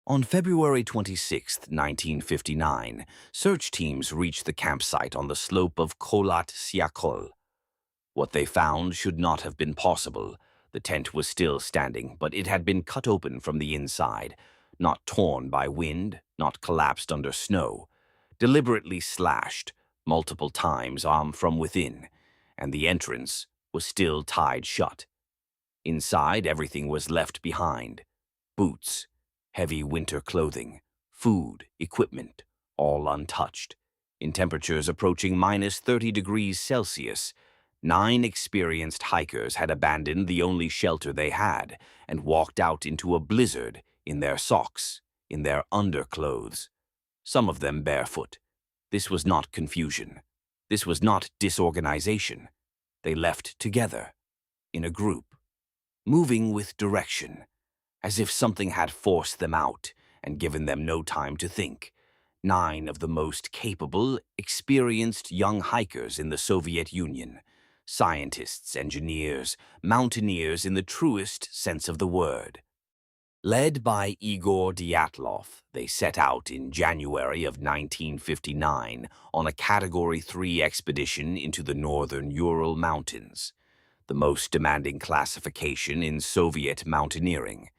On February 26, 1959, search teams reached the campsite on the slope of Kholat Syakhl. What they found should not have been possible. The tent was still standing, but it had been cut open from the inside, not torn by wind, not collapsed under snow, deliberately slashed multiple times from within, and the entrance was still tied shut. Inside, everything was left behind. Boots, heavy winter clothing, food, equipment, all untouched. In temperatures approaching minus 30 degrees Celsius, 9 experienced hikers had abandoned the only shelter they had and walked out into a blizzard in their socks, in their underclothes, some of them barefoot. This was not confusion. This was not disorganization. They left together, in a group, moving with direction, as if something had forced them out and given them no time to think. 9 of the most capable, experienced young hikers in the Soviet Union, scientists, engineers, mountaineers in the truest sense of the word. Led by Igor Dyatlov, they set out in January of 1959 on a Category 3 expedition into the northern Ural Mountains, the most demanding classification in Soviet mountaineering.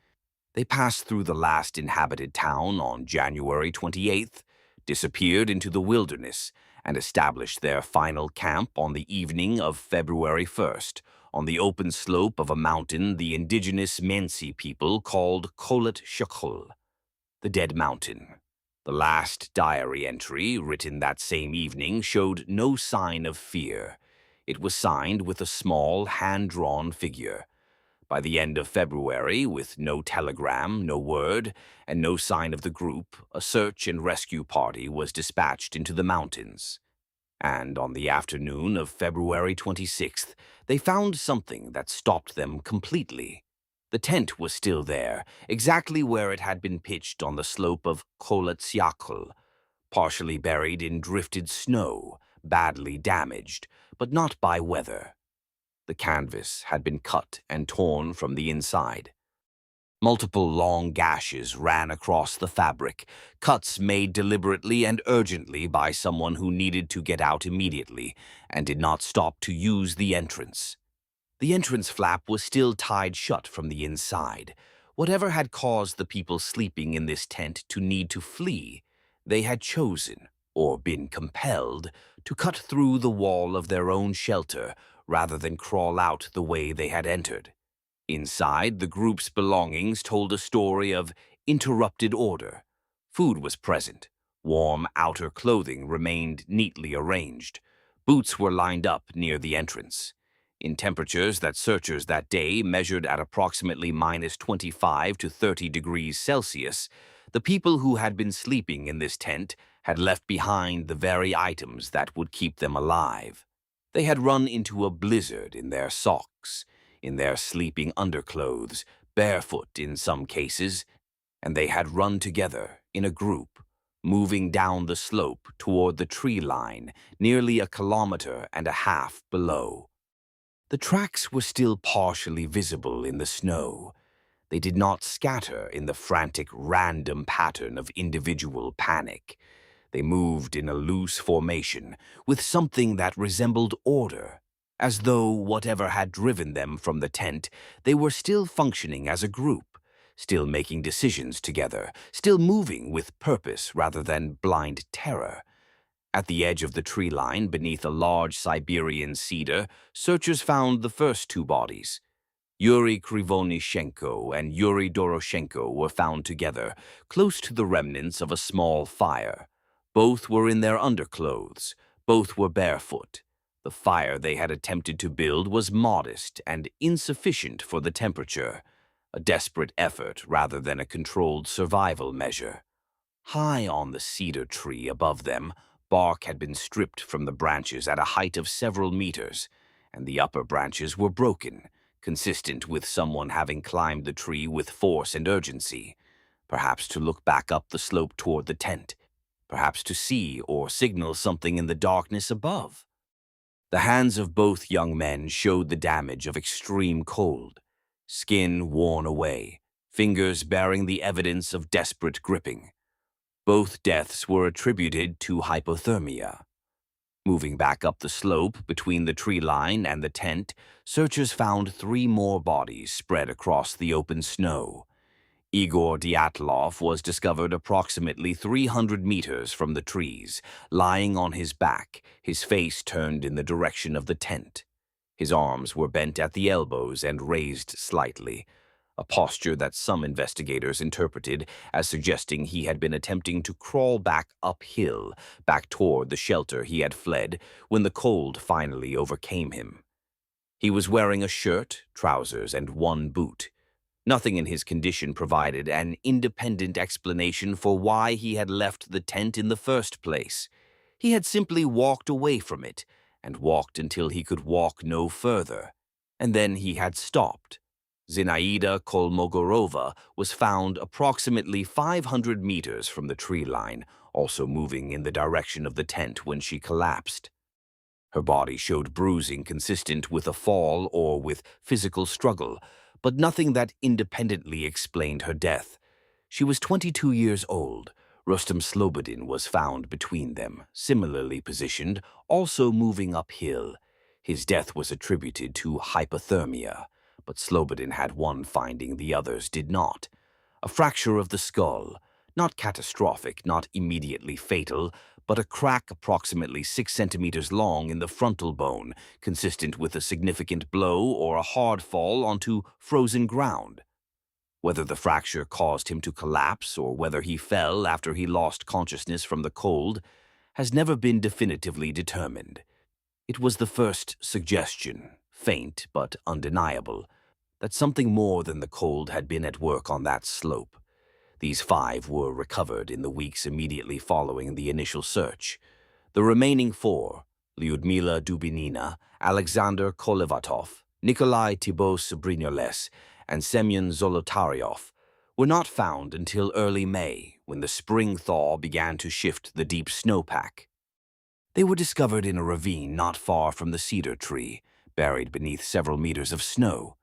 They passed through the last inhabited town on January 28th, disappeared into the wilderness, and established their final camp on the evening of February 1st, on the open slope of a mountain the indigenous Mensi people called Kholat Syakhl, the Dead Mountain. The last diary entry, written that same evening, showed no sign of fear. It was signed with a small, hand-drawn figure. By the end of February, with no telegram, no word, and no sign of the group, a search and rescue party was dispatched into the mountains. And on the afternoon of February 26th, they found something that stopped them completely. The tent was still there, exactly where it had been pitched on the slope of Kholat Syakhl, partially buried in drifted snow, badly damaged, but not by weather. The canvas had been cut and torn from the inside. Multiple long gashes ran across the fabric, cuts made deliberately and urgently by someone who needed to get out immediately and did not stop to use the entrance. The entrance flap was still tied shut from the inside. Whatever had caused the people sleeping in this tent to need to flee, they had chosen, or been compelled, to cut through the wall of their own shelter rather than crawl out the way they had entered. Inside, the group's belongings told a story of interrupted order. Food was present. Warm outer clothing remained neatly arranged. Boots were lined up near the entrance. In temperatures that searchers that day measured at approximately minus 25 to 30 degrees Celsius, the people who had been sleeping in this tent had left behind the very items that would keep them alive. They had run into a blizzard in their socks, in their sleeping underclothes, barefoot in some cases, and they had run together in a group, moving down the slope toward the tree line, nearly 1.5 kilometers below. The tracks were still partially visible in the snow. They did not scatter in the frantic, random pattern of individual panic. They moved in a loose formation, with something that resembled order, as though whatever had driven them from the tent, they were still functioning as a group, still making decisions together, still moving with purpose rather than blind terror. At the edge of the tree line, beneath a large Siberian cedar, searchers found the first 2 bodies. Yuri Krivonishenko and Yuri Doroshenko were found together, close to the remnants of a small fire. Both were in their underclothes. Both were barefoot. The fire they had attempted to build was modest and insufficient for the temperature, a desperate effort rather than a controlled survival measure. High on the cedar tree above them, bark had been stripped from the branches at a height of several meters, and the upper branches were broken, consistent with someone having climbed the tree with force and urgency, perhaps to look back up the slope toward the tent, perhaps to see or signal something in the darkness above. The hands of both young men showed the damage of extreme cold, skin worn away, fingers bearing the evidence of desperate gripping. Both deaths were attributed to hypothermia. Moving back up the slope between the tree line and the tent, searchers found 3 more bodies spread across the open snow. Igor Dyatlov was discovered approximately 300 meters from the trees, lying on his back, his face turned in the direction of the tent. His arms were bent at the elbows and raised slightly, a posture that some investigators interpreted as suggesting he had been attempting to crawl back uphill, back toward the shelter he had fled when the cold finally overcame him. He was wearing a shirt, trousers, and 1 boot. Nothing in his condition provided an independent explanation for why he had left the tent in the first place. He had simply walked away from it, and walked until he could walk no further. And then he had stopped. Zinaida Kolmogorova was found approximately 500 meters from the tree line, also moving in the direction of the tent when she collapsed. Her body showed bruising consistent with a fall or with physical struggle, but nothing that independently explained her death. She was 22 years old. Rustam Slobodin was found between them, similarly positioned, also moving uphill. His death was attributed to hypothermia, but Slobodin had one finding the others did not. A fracture of the skull, not catastrophic, not immediately fatal, but a crack approximately 6 centimeters long in the frontal bone, consistent with a significant blow or a hard fall onto frozen ground. Whether the fracture caused him to collapse or whether he fell after he lost consciousness from the cold has never been definitively determined. It was the first suggestion, faint but undeniable, that something more than the cold had been at work on that slope. These 5 were recovered in the weeks immediately following the initial search. The remaining 4, Lyudmila Dubinina, Alexander Kolevatov, Nikolai Thibault-Brignoles, and Semyon Zolotaryov, were not found until early May, when the spring thaw began to shift the deep snowpack. They were discovered in a ravine not far from the cedar tree, buried beneath several meters of snow.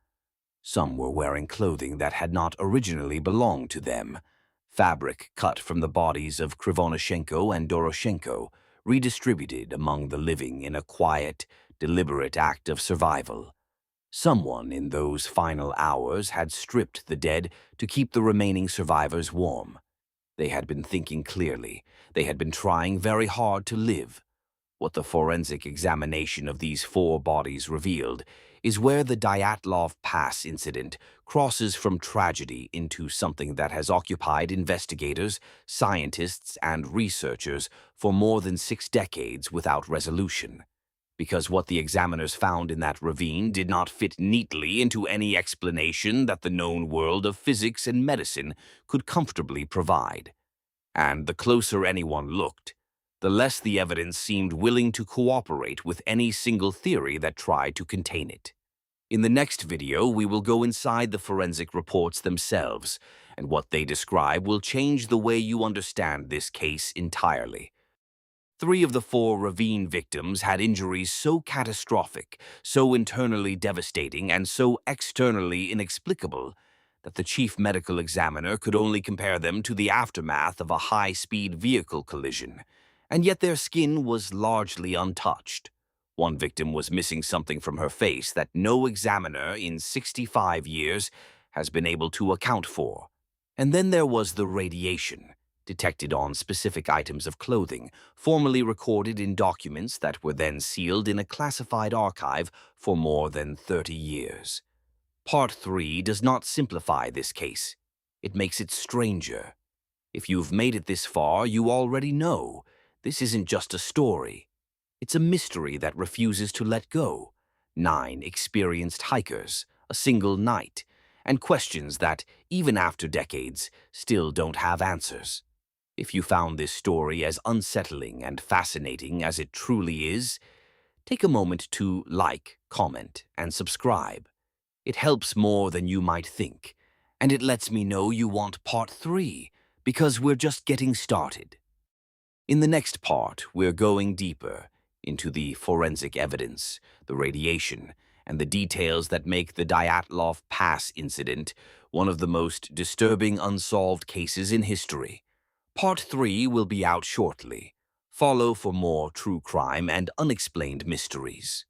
Some were wearing clothing that had not originally belonged to them, fabric cut from the bodies of Krivonashenko and Doroshenko, redistributed among the living in a quiet, deliberate act of survival. Someone in those final hours had stripped the dead to keep the remaining survivors warm. They had been thinking clearly. They had been trying very hard to live. What the forensic examination of these 4 bodies revealed is where the Dyatlov Pass Incident crosses from tragedy into something that has occupied investigators, scientists, and researchers for more than 6 decades without resolution. Because what the examiners found in that ravine did not fit neatly into any explanation that the known world of physics and medicine could comfortably provide. And the closer anyone looked, the less the evidence seemed willing to cooperate with any single theory that tried to contain it. In the next video, we will go inside the forensic reports themselves, and what they describe will change the way you understand this case entirely. 3 of the 4 ravine victims had injuries so catastrophic, so internally devastating, and so externally inexplicable that the chief medical examiner could only compare them to the aftermath of a high-speed vehicle collision. And yet their skin was largely untouched. One victim was missing something from her face that no examiner in 65 years has been able to account for. And then there was the radiation, detected on specific items of clothing, formally recorded in documents that were then sealed in a classified archive for more than 30 years. Part 3 does not simplify this case. It makes it stranger. If you've made it this far, you already know. This isn't just a story. It's a mystery that refuses to let go. 9 experienced hikers, a single night, and questions that, even after decades, still don't have answers. If you found this story as unsettling and fascinating as it truly is, take a moment to like, comment, and subscribe. It helps more than you might think, and it lets me know you want part 3, because we're just getting started. In the next part, we're going deeper into the forensic evidence, the radiation, and the details that make the Dyatlov Pass Incident one of the most disturbing unsolved cases in history. Part 3 will be out shortly. Follow for more true crime and unexplained mysteries.